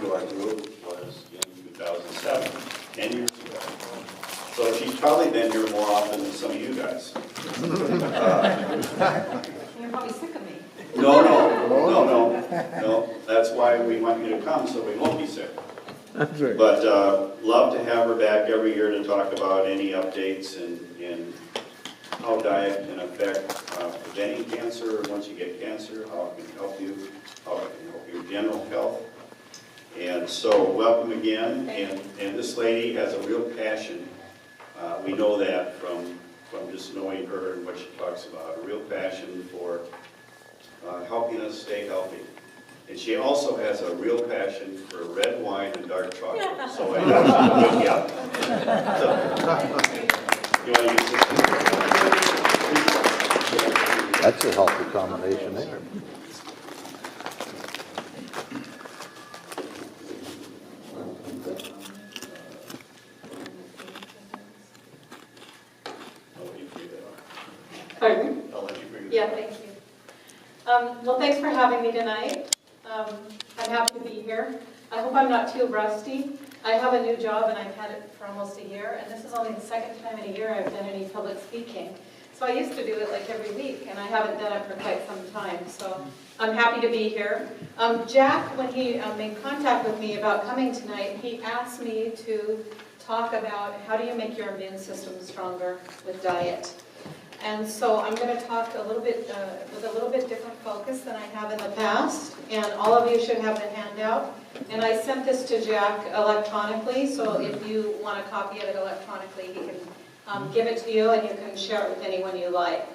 to our group was in 2007, 10 years ago. So she's probably been here more often than some of you guys. You're probably sick of me. No. That's why we want you to come, so we won't be sick. That's right. But love to have her back every year to talk about any updates and how diet can affect preventing cancer, or once you get cancer, how it can help you, how it can help your general health. And so welcome again. And this lady has a real passion. We know that from just knowing her and what she talks about, a real passion for helping us stay healthy. And she also has a real passion for red wine and dark chocolate. So I know she'll wake you up. So, you want to use this? That's a healthy combination there. I'll let you figure that out. Pardon? I'll let you figure that Yeah, out. thank you. Well, thanks for having me tonight. I'm happy to be here. I hope I'm not too rusty. I have a new job and I've had it for almost a year, and this is only the second time in a year I've done any public speaking. So I used to do it like every week, and I haven't done it for quite some time. So I'm happy to be here. Jack, when he made contact with me about coming tonight, he asked me to talk about how do you make your immune system stronger with diet. And so I'm going to talk a little bit with a little bit different focus than I have in the past. And all of you should have the handout. And I sent this to Jack electronically, so if you want a copy of it electronically, he can give it to you and you can share it with anyone you like.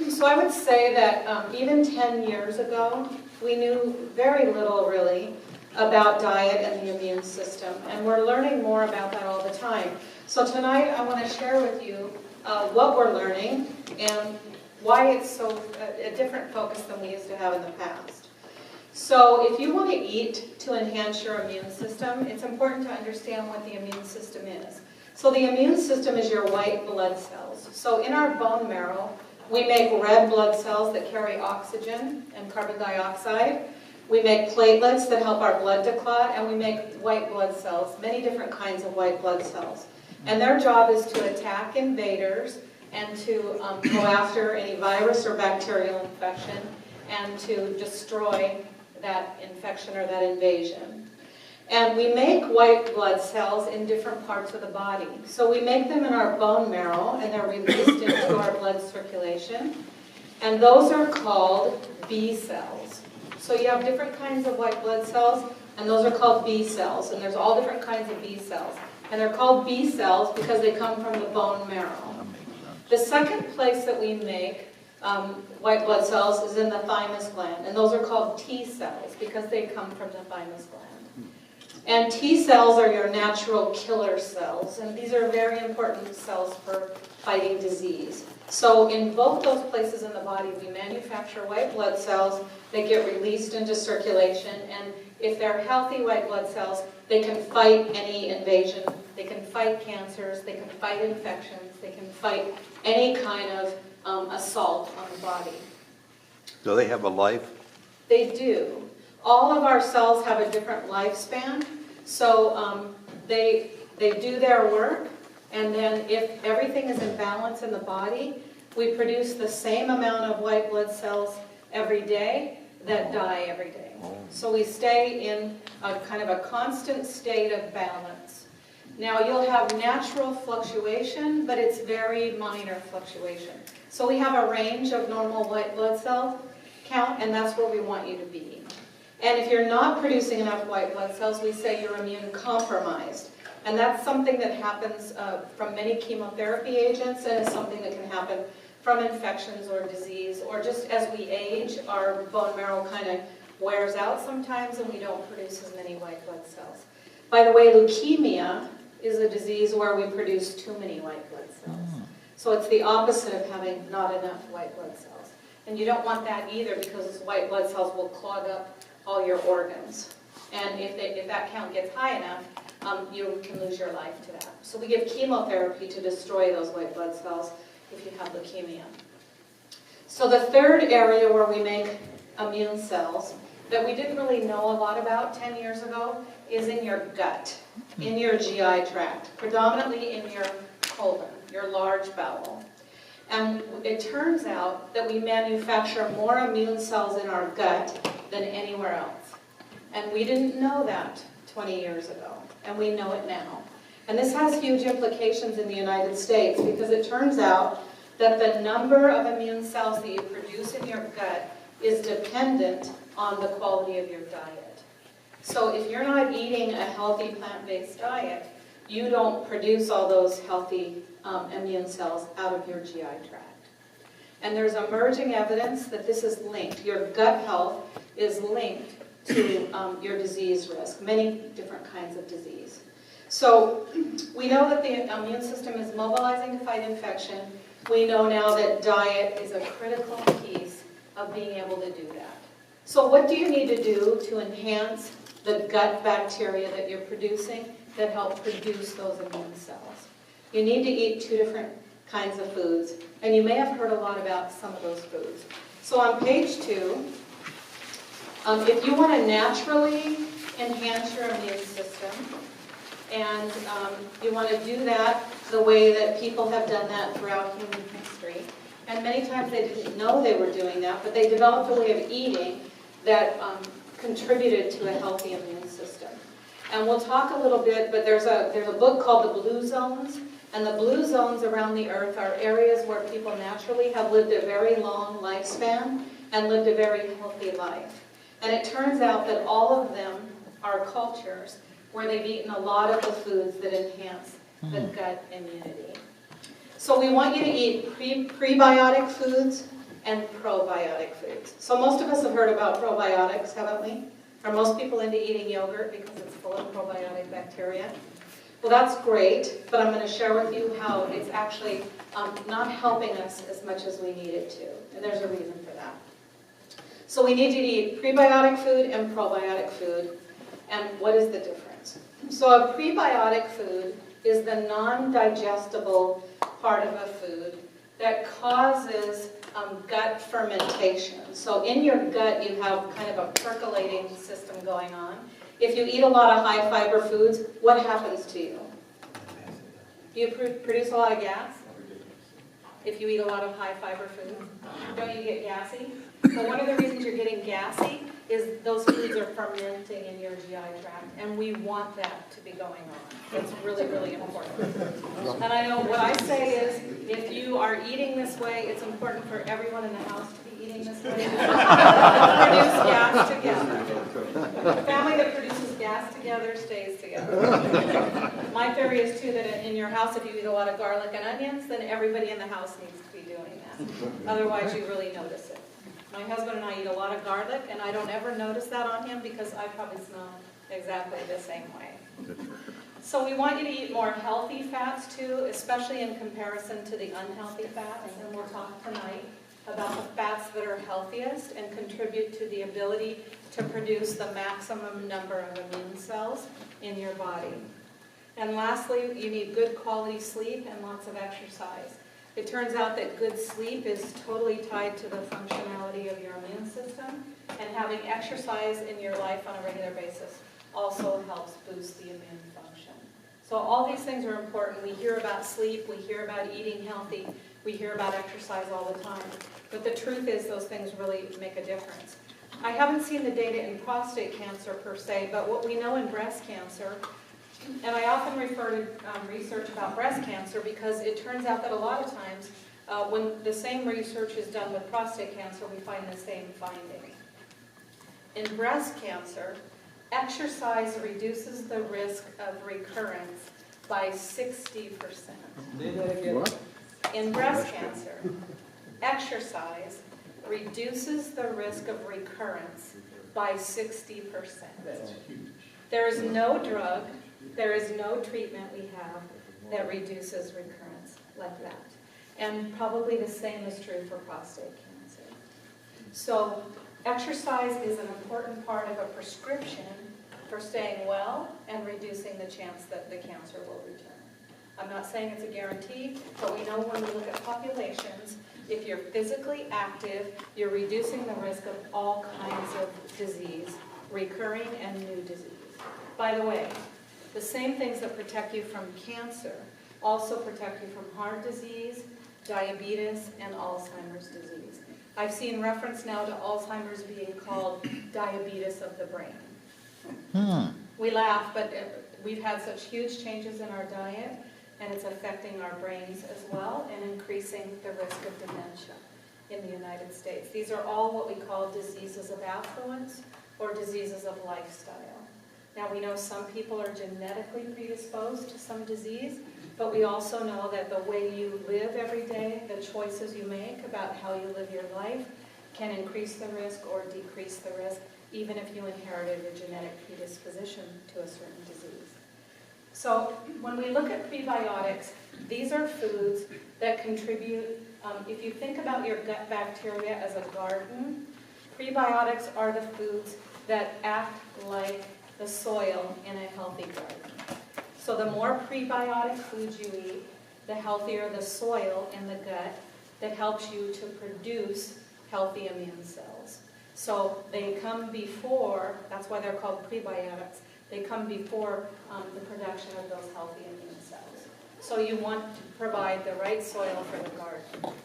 So I would say that even 10 years ago, we knew very little really about diet and the immune system. And we're learning more about that all the time. So tonight I want to share with you what we're learning and why it's so a different focus than we used to have in the past. So if you want to eat to enhance your immune system, it's important to understand what the immune system is. So the immune system is your white blood cells. So in our bone marrow, we make red blood cells that carry oxygen and carbon dioxide. We make platelets that help our blood to clot, and we make white blood cells, many different kinds of white blood cells. And their job is to attack invaders and to go after any virus or bacterial infection and to destroy that infection or that invasion. And we make white blood cells in different parts of the body. So we make them in our bone marrow, and they're released into our blood circulation. And those are called B cells. So you have different kinds of white blood cells, and those are called B cells. And there's all different kinds of B cells. And they're called B cells because they come from the bone marrow. The second place that we make white blood cells is in the thymus gland. And those are called T cells because they come from the thymus gland. And T cells are your natural killer cells. And these are very important cells for fighting disease. So in both those places in the body, we manufacture white blood cells. They get released into circulation. And if they're healthy white blood cells, they can fight any invasion. They can fight cancers. They can fight infections. They can fight any kind of assault on the body. Do they have a life? They do. All of our cells have a different lifespan. So they do their work. And then if everything is in balance in the body, we produce the same amount of white blood cells every day that die every day. So we stay in a kind of a constant state of balance. Now you'll have natural fluctuation, but it's very minor fluctuation. So we have a range of normal white blood cell count, and that's where we want you to be. And if you're not producing enough white blood cells, we say you're immune compromised. And that's something that happens from many chemotherapy agents, and it's something that can happen from infections or disease, or just as we age, our bone marrow kind of wears out sometimes and we don't produce as many white blood cells. By the way, leukemia is a disease where we produce too many white blood cells. So it's the opposite of having not enough white blood cells. And you don't want that either because white blood cells will clog up all your organs. And if that count gets high enough, you can lose your life to that. So we give chemotherapy to destroy those white blood cells if you have leukemia. So the third area where we make immune cells that we didn't really know a lot about 10 years ago is in your gut, in your GI tract, predominantly in your colon, your large bowel. And it turns out that we manufacture more immune cells in our gut than anywhere else. And we didn't know that 20 years ago, and we know it now. And this has huge implications in the United States because it turns out that the number of immune cells that you produce in your gut is dependent on the quality of your diet. So if you're not eating a healthy plant-based diet, you don't produce all those healthy immune cells out of your GI tract. And there's emerging evidence that this is linked. Your gut health is linked to your disease risk, many different kinds of disease. So we know that the immune system is mobilizing to fight infection. We know now that diet is a critical piece of being able to do that. So what do you need to do to enhance the gut bacteria that you're producing that help produce those immune cells? You need to eat 2 different kinds of foods, and you may have heard a lot about some of those foods. So on page 2, if you want to naturally enhance your immune system, and you want to do that the way that people have done that throughout human history, and many times they didn't know they were doing that, but they developed a way of eating that contributed to a healthy immune system. And we'll talk a little bit, but there's a book called The Blue Zones, and the blue zones around the earth are areas where people naturally have lived a very long lifespan and lived a very healthy life. And it turns out that all of them are cultures where they've eaten a lot of the foods that enhance the gut immunity. So we want you to eat prebiotic foods and probiotic foods. So most of us have heard about probiotics, haven't we? Are most people into eating yogurt because it's full of probiotic bacteria? Well, that's great, but I'm going to share with you how it's actually not helping us as much as we need it to. And there's a reason for that. So we need you to eat prebiotic food and probiotic food. And what is the difference? So a prebiotic food is the non-digestible part of a food that causes gut fermentation. So in your gut, you have kind of a percolating system going on. If you eat a lot of high fiber foods, what happens to you? Do you produce a lot of gas? If you eat a lot of high fiber foods, don't you get gassy? So one of the reasons you're getting gassy is those foods are fermenting in your GI tract, and we want that to be going on. It's really, really important. And I know what I say is, if you are eating this way, it's important for everyone in the house to be eating this way. Produce gas together. A family that produces gas together stays together. My theory is, too, that in your house, if you eat a lot of garlic and onions, then everybody in the house needs to be doing that. Otherwise, you really notice it. My husband and I eat a lot of garlic, and I don't ever notice that on him because I probably smell exactly the same way. So we want you to eat more healthy fats too, especially in comparison to the unhealthy fats. And we'll talk tonight about the fats that are healthiest and contribute to the ability to produce the maximum number of immune cells in your body. And lastly, you need good quality sleep and lots of exercise. It turns out that good sleep is totally tied to the functionality of your immune system, and having exercise in your life on a regular basis also helps boost the immune function. So all these things are important. We hear about sleep, we hear about eating healthy, we hear about exercise all the time. But the truth is those things really make a difference. I haven't seen the data in prostate cancer per se, but what we know in breast cancer, and I often refer to research about breast cancer because it turns out that a lot of times when the same research is done with prostate cancer, we find the same finding. In breast cancer, exercise reduces the risk of recurrence by 60%. What? In breast cancer, exercise reduces the risk of recurrence by 60%. That's huge. There is no drug, there is no treatment we have that reduces recurrence like that. And probably the same is true for prostate cancer. So exercise is an important part of a prescription for staying well and reducing the chance that the cancer will return. I'm not saying it's a guarantee, but we know when we look at populations, if you're physically active, you're reducing the risk of all kinds of disease, recurring and new disease. By the way, the same things that protect you from cancer also protect you from heart disease, diabetes, and Alzheimer's disease. I've seen reference now to Alzheimer's being called diabetes of the brain. We laugh, but we've had such huge changes in our diet, and it's affecting our brains as well and increasing the risk of dementia in the United States. These are all what we call diseases of affluence or diseases of lifestyle. Now, we know some people are genetically predisposed to some disease, but we also know that the way you live every day, the choices you make about how you live your life, can increase the risk or decrease the risk, even if you inherited a genetic predisposition to a certain disease. So when we look at prebiotics, these are foods that contribute, if you think about your gut bacteria as a garden, prebiotics are the foods that act like the soil in a healthy garden. So the more prebiotic foods you eat, the healthier the soil in the gut that helps you to produce healthy immune cells. So they come before, that's why they're called prebiotics, they come before the production of those healthy immune cells. So you want to provide the right soil for the garden.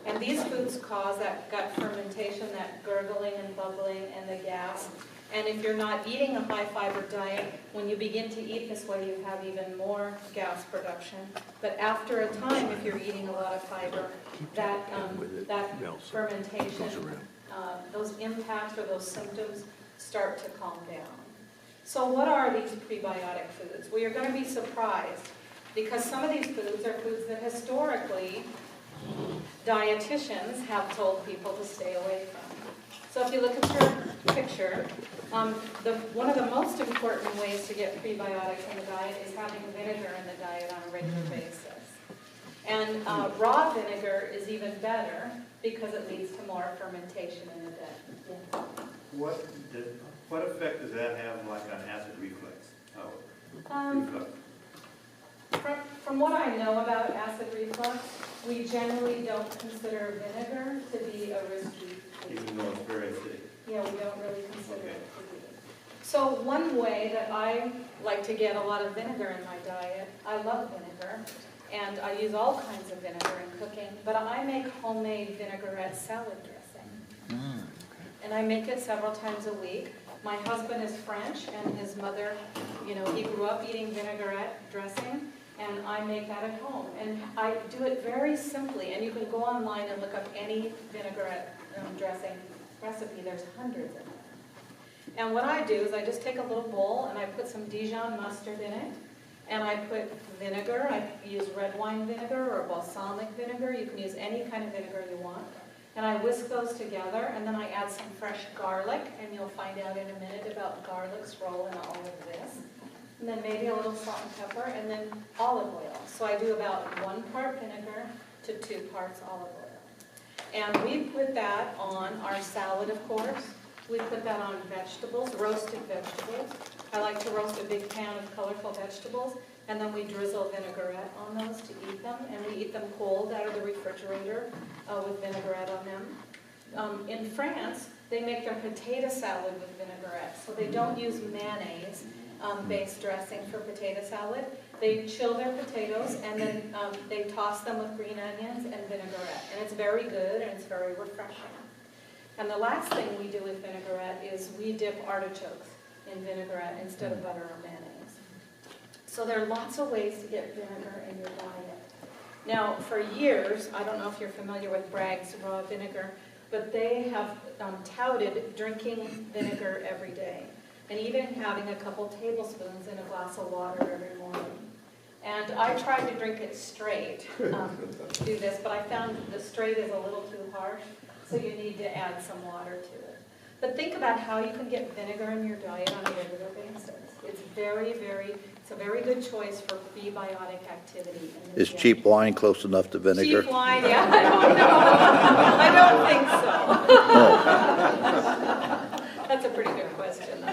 And these foods cause that gut fermentation, that gurgling and bubbling and the gas. And if you're not eating a high fiber diet, when you begin to eat this way, you have even more gas production. But after a time, if you're eating a lot of fiber, that fermentation, those impacts or those symptoms start to calm down. So what are these prebiotic foods? Well, you're going to be surprised because some of these foods are foods that historically dietitians have told people to stay away from. So if you look at your picture, one of the most important ways to get prebiotics in the diet is having vinegar in the diet on a regular basis. And raw vinegar is even better because it leads to more fermentation in the gut. Yeah. What effect does that have like on acid reflux? From what I know about acid reflux, we generally don't consider vinegar to be a risky food. Even though it's very acidic? Yeah, we don't really consider it to be. So one way that I like to get a lot of vinegar in my diet, I love vinegar, and I use all kinds of vinegar in cooking, but I make homemade vinaigrette salad dressing. And I make it several times a week. My husband is French, and his mother, he grew up eating vinaigrette dressing, and I make that at home. And I do it very simply, and you can go online and look up any vinaigrette dressing recipe. There's hundreds of them. And what I do is I just take a little bowl, and I put some Dijon mustard in it, and I put vinegar. I use red wine vinegar or balsamic vinegar. You can use any kind of vinegar you want. And I whisk those together, and then I add some fresh garlic, and you'll find out in a minute about garlic's role in all of this. And then maybe a little salt and pepper, and then olive oil. So I do about 1 part vinegar to 2 parts olive oil. And we put that on our salad, of course. We put that on vegetables, roasted vegetables. I like to roast a big pan of colorful vegetables, and then we drizzle vinaigrette on those to eat them, and we eat them cold out of the refrigerator with vinaigrette on them. In France, they make their potato salad with vinaigrette, so they don't use mayonnaise based dressing for potato salad. They chill their potatoes, and then they toss them with green onions and vinaigrette, and it's very good and it's very refreshing. And the last thing we do with vinaigrette is we dip artichokes in vinaigrette instead of butter or mayonnaise. So there are lots of ways to get vinegar in your diet. Now, for years, I don't know if you're familiar with Bragg's raw vinegar, but they have touted drinking vinegar every day, and even having a couple tablespoons in a glass of water every morning. And I tried to drink it straight, do this, but I found the straight is a little too harsh, so you need to add some water to it. But think about how you can get vinegar in your diet on a regular basis. It's it's a very good choice for prebiotic activity. Is cheap wine close enough to vinegar? Cheap wine, yeah, I don't know. I don't think so. That's a pretty good question.